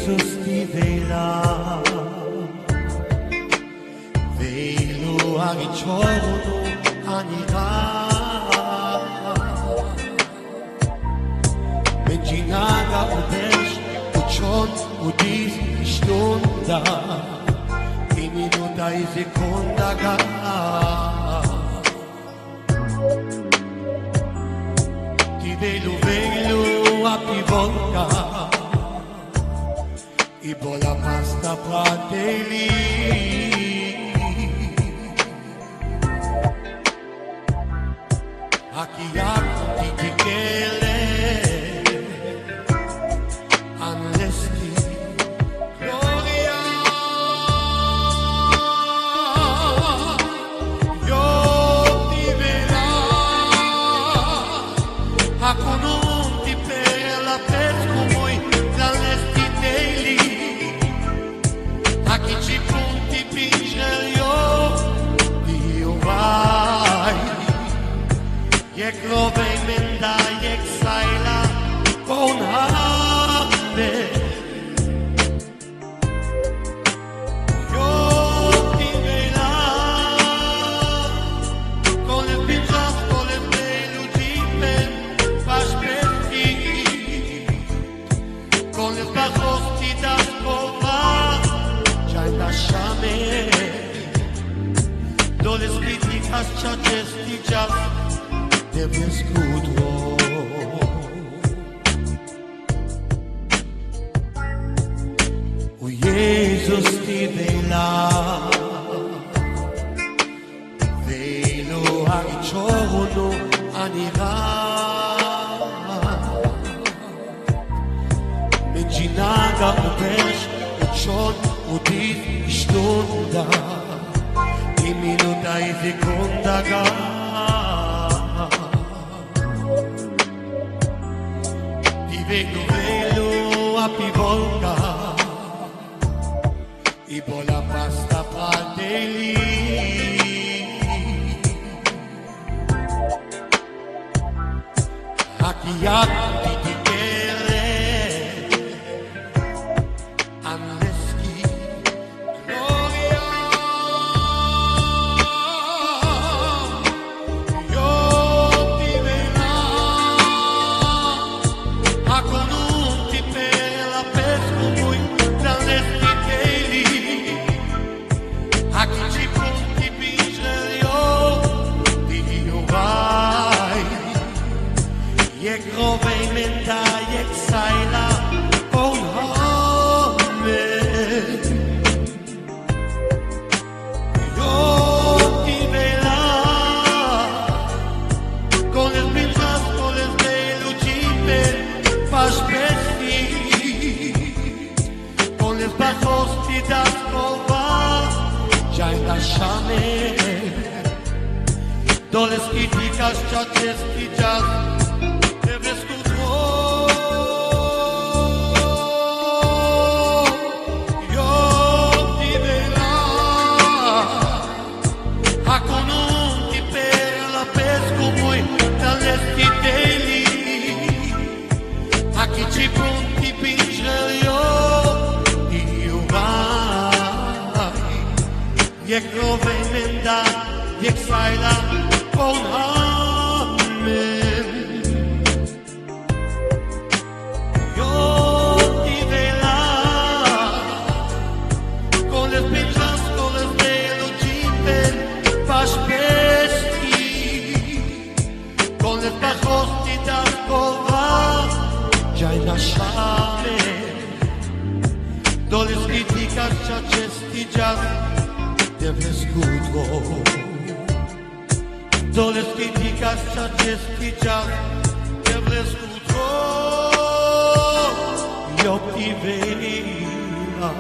Jesus ti vela, velo a ritorno anirà, Menjinaga udеш, uchon udiz ishtunda, minuta e seconda ti velo a pivolta e bola pasta prateli aqui a ti tikele anlesti gloria yo ti vela a conunti per la pesco moi l'anlesti daily a chi ci punti pinger io vai jak love menda jak saila con habe yo ti vela con le pinzas con le pelucipe pas perti con le bajos ti das cova ya lasciame do le críticas ya testigas Devi escuto O Jesus ti vela Velo a ritorno anirà Menjinaga udeš Uchon udit ishtunda I minuta e seconda velo a pivolta e bola pasta prateli aqui a ti tikele anleski gloria yo ti vela a conunti per la pesco muy l'anlesti daily a chi ci punti pinger io vai je grove menta je saila on home yo ti vela con el pinzas con el pelucipe pas pesti con les bajos ti das cova ya lasciame do les críticas ya testigas ci punti pinger io vai jak grove menda jak saila con amen yo ti vela con les pinzas con les pelucipe pas pesti con les bajos ti das cova ya lasciame do le críticas ya testigas deve escuto do le críticas ya testigas deve escuto io ti vela